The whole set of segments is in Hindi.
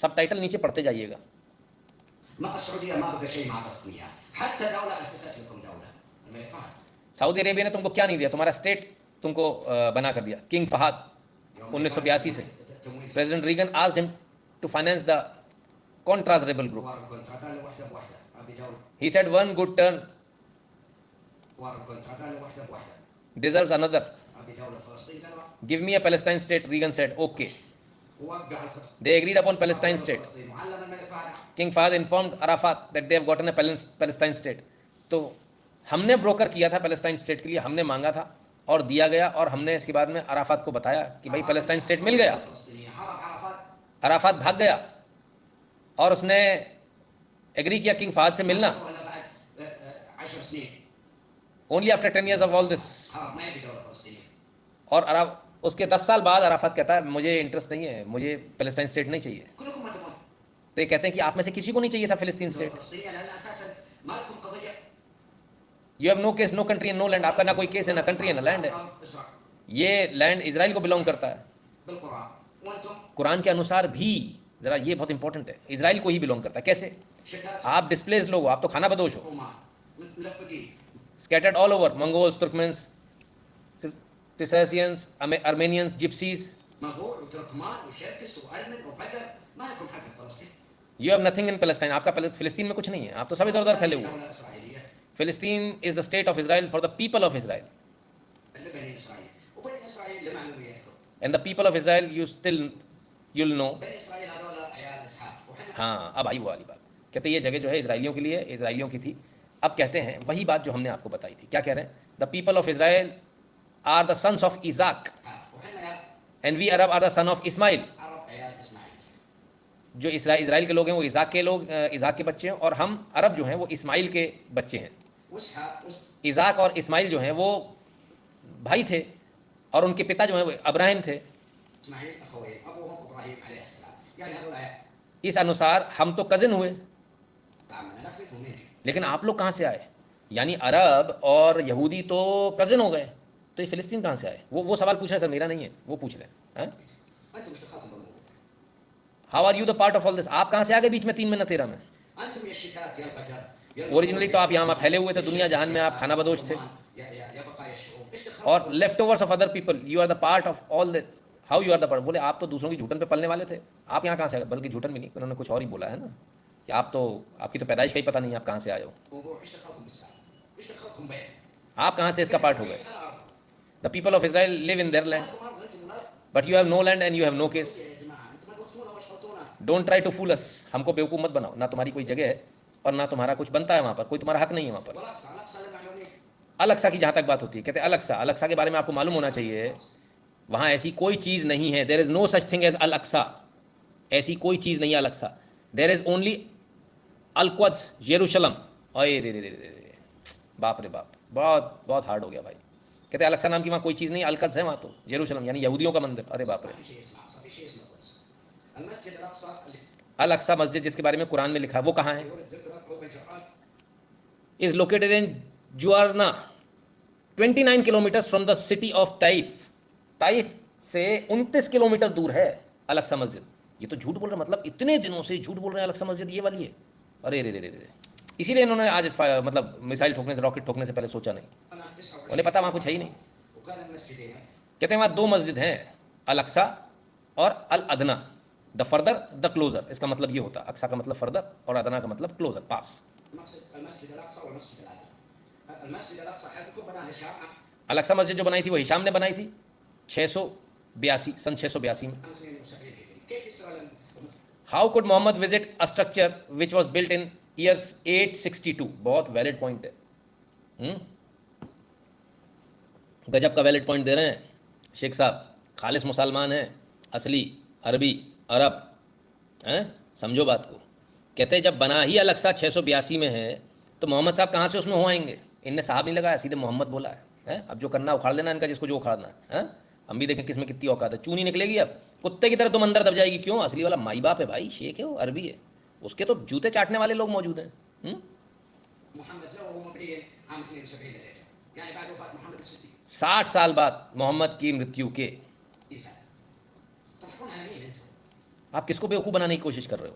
सब टाइटल नीचे पढ़ते जाइएगा। सऊदी अरेबिया ने तुमको क्या नहीं दिया? तुम्हारा स्टेट तुमको बना कर दिया। किंग फहद 1982 से president Reagan asked him to finance the contras rebel group. He said one good turn deserves another. Give me a Palestine state. Reagan said, okay. They agreed upon Palestine state. King Fahd informed Arafat that they have gotten a Palestine state. तो हमने ब्रोकर किया था पैलेस्टाइन स्टेट के लिए, हमने मांगा था और दिया गया, और हमने इसके बाद में अराफात को बताया कि भाई पैलेस्टाइन स्टेट मिल गया। अराफात भाग गया और उसने एग्री किया किंग फहद से मिलना। Only after 10 years of all this। और उसके 10 साल बाद अराफात कहता है मुझे इंटरेस्ट नहीं है, मुझे पैलेस्टाइन स्टेट नहीं चाहिए। तो ये कहते हैं कि आप में से किसी को नहीं चाहिए था फिलिस्तीन state. You have no case, no country, no land. आपका ना कोई केस है, ना कंट्री है, ना लैंड है। ये लैंड इजराइल को बिलोंग करता है। कुरान के अनुसार भी, जरा ये बहुत इंपॉर्टेंट है, इजराइल को ही बिलोंग करता है। कैसे? आप डिस्प्लेस्ड लोग हो, आप तो खाना बदोश हो, scattered all over, Mongols, Turkmens, Circassians, Armenians, Gypsies. You have nothing in Palestine. आपका फिलिस्तीन में कुछ नहीं है, आप तो सब इधर उधर फैले हुए। फिलिस्तीन is the state of Israel for the people of Israel. And the people of Israel, you'll know. हाँ, अब आई वो वाली बात। कहते ये जगह जो है इजराइलियों के लिए, इजराइलियों की थी। अब कहते हैं वही बात जो हमने आपको बताई थी। क्या कह रहे हैं? The people of Israel are the sons of Isaac and we Arab are the son of Ishmael. जो इजराइल के लोग हैं वो इजाक के बच्चे हैं, और हम अरब जो हैं वो इस्माइल के बच्चे हैं। इजाक और इस्माइल जो हैं वो भाई थे, और उनके पिता जो हैं वो अब्राहिम थे। इस अनुसार हम तो कजिन हुए। लेकिन आप लोग कहाँ से आए? यानी अरब और यहूदी तो कजिन हो गए, तो ये फिलिस्तीन कहाँ से आए? वो सवाल पूछ रहे हैं सर, मेरा नहीं है, वो पूछ रहे हैं। How are you the part of all this? आप कहाँ से आ गए बीच में 3 में न 13 में? ओरिजिनली तो आप यहाँ फैले हुए थे, दुनिया जहान में आप खाना बदोश थे, और leftovers of other people. You are the part of all this. How you are the part? बोले आप तो दूसरों की झूठन पे पलने वाले थे, आप यहाँ कहाँ से आ गए? बल्कि झूठन भी नहीं, उन्होंने कुछ और ही बोला है ना, कि आप तो, आपकी तो पैदाइश का ही पता नहीं आप कहाँ से आए हो, आप कहाँ से इसका पार्ट हो गए। The people of Israel live in their land, but you have no land and you have no case. Don't try to fool us. हमको बेवकूफ़ मत बनाओ, ना तुम्हारी कोई जगह है और ना तुम्हारा कुछ बनता है वहाँ पर, कोई तुम्हारा हक नहीं है वहाँ पर। अलक्सा की जहाँ तक बात होती है, कहते हैं अलक्सा के बारे में आपको मालूम होना चाहिए, वहाँ ऐसी कोई चीज़ नहीं है। There is no such thing as Al Aqsa. ऐसी कोई चीज़ नहीं है Al Aqsa. There is only Al Quds, यरूशलम। अरे रे, बाप रे बाप, बहुत बहुत हार्ड हो गया भाई। कहते हैं अलक्सा नाम की वहाँ कोई चीज़ नहीं, अल-क़ुद्स है वहाँ तो, यरूशलम यानी यहूदियों का मंदिर। अरे बाप रे। अल-अक्सा मस्जिद जिसके बारे में कुरान में लिखा है वो कहाँ है? Is located in Juarna, 29 kilometre from the city of Taif. Taif से 29 किलोमीटर दूर है अल-अक्सा मस्जिद। ये तो झूठ बोल रहे, मतलब इतने दिनों से झूठ बोल रहे हैं अल-अक्सा मस्जिद ये वाली है। अरे रे रे रे, इसीलिए इन्होंने आज मतलब मिसाइल ठोकने से, रॉकेट ठोकने से पहले सोचा नहीं, उन्हें पता वहाँ कुछ है ही नहीं। कहते हैं वहाँ 2 मस्जिद हैं, अल-अक्सा और अल-अदना। द फर्दर द क्लोजर, इसका मतलब ये होता है, अक्सा का मतलब फर्दर और अदना का मतलब क्लोजर, पास। अल-अक्सा मस्जिद जो बनाई थी वो हिशाम ने बनाई थी 682 सन 682 में। How could Mohammed visit a structure which was built in years 862? बहुत वैलिड पॉइंट है। गजब का वैलिड पॉइंट दे रहे हैं शेख साहब। खालिस मुसलमान हैं, असली अरबी अरब हैं, समझो बात को। कहते हैं जब बना ही अल-अक्सा 682 में है तो मोहम्मद साहब कहाँ से उसमें हो आएंगे? इनने साहब नहीं लगाया, सीधे मोहम्मद बोला है। अब जो करना उखाड़ लेना इनका, जिसको जो उखाड़ना है। हम भी देखें किसमें कितनी औकात है। चूनी निकलेगी अब कुत्ते की तरह तुम अंदर दब जाएगी। क्यों? असली वाला माई बाप है भाई, शेख है वो, अरबी है, उसके तो जूते चाटने वाले लोग मौजूद हैं। 60 साल बाद मोहम्मद की मृत्यु के आप किसको बेवकूफ़ बनाने की कोशिश कर रहे हो?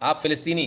आप फ़िलिस्तीनी,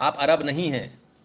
आप अरब नहीं हैं,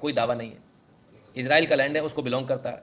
कोई दावा नहीं है। इज़राइल का लैंड है, उसको बिलोंग करता है,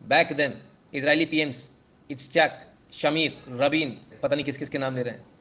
back then Israeli PMs Yitzhak, Shamir, Rabin, पता नहीं किस किस के नाम ले रहे हैं,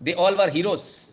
they all were heroes.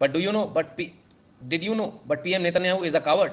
But do you know did you know but PM Netanyahu is a coward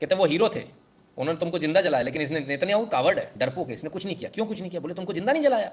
कहते वो हीरो थे, उन्होंने तुमको जिंदा जलाया, लेकिन इसने नेतन्याहू कावर्ड है, डरपोक है, इसने कुछ नहीं किया. क्यों कुछ नहीं किया? बोले तुमको जिंदा नहीं जलाया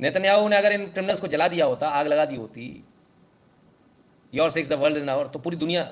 नेतन्याहू ने अगर इन क्रिमिनल्स को जला दिया होता, आग लगा दी होती, your sex the world is नावर, तो पूरी दुनिया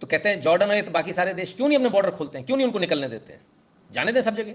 तो कहते हैं जॉर्डन और बाकी सारे देश क्यों नहीं अपने बॉर्डर खोलते हैं, क्यों नहीं उनको निकलने देते हैं, जाने दें सब जगह.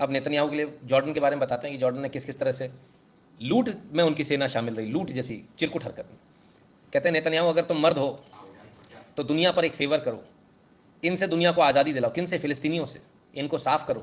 अब नेतन्याहू के लिए जॉर्डन के बारे में बताते हैं कि जॉर्डन ने किस किस तरह से लूट में उनकी सेना शामिल रही, लूट जैसी चिरकुट हरकत में. कहते हैं नेतन्याहू अगर तुम मर्द हो तो दुनिया पर एक फेवर करो, इनसे दुनिया को आज़ादी दिलाओ. किन से? फिलिस्तीनियों से. इनको साफ करो.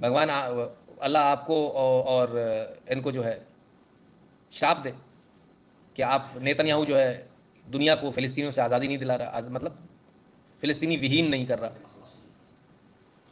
भगवान अल्लाह आपको और इनको जो है श्राप दे कि आप नेतन्याहू जो है दुनिया को फिलिस्तीनियों से आज़ादी नहीं दिला रहा, मतलब फिलिस्तीनी विहीन नहीं कर रहा.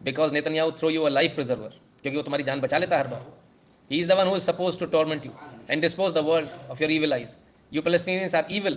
Because Netanyahu throw you a life preserver, क्योंकि वो तुम्हारी जान बचा लेता है हर बार. He is the one who is suppose to torment you and dispose the world of your evil eyes. You Palestinians are evil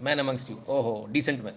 man amongst you. ओहो डिसेंट मैन.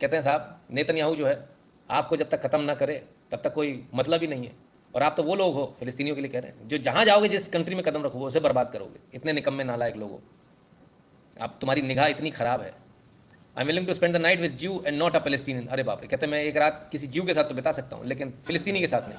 कहते हैं साहब नेतन्याहू जो है आपको जब तक ख़त्म ना करे तब तक कोई मतलब ही नहीं है. और आप तो वो लोग हो, फिलिस्तीनियों के लिए कह रहे हैं, जो जहाँ जाओगे जिस कंट्री में कदम रखोगे उसे बर्बाद करोगे. इतने निकम्मे नालायक लोग हो आप, तुम्हारी निगाह इतनी ख़राब है. I am willing to spend the night with Jew and not a Palestinian. अरे बाप रे. कहते हैं मैं एक रात किसी ज्यू के साथ तो बिता सकता हूँ, लेकिन फिलिस्तीनी के साथ नहीं.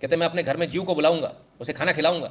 कहते हैं मैं अपने घर में ज्यू को बुलाऊंगा, उसे खाना खिलाऊंगा,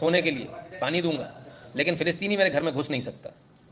सोने के लिए पानी दूंगा, लेकिन फिलिस्तीनी मेरे घर में घुस नहीं सकता.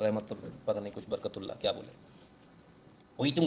रहमतुल्लाह, पता नहीं कुछ बरकतुल्लाह क्या बोले. वही तुम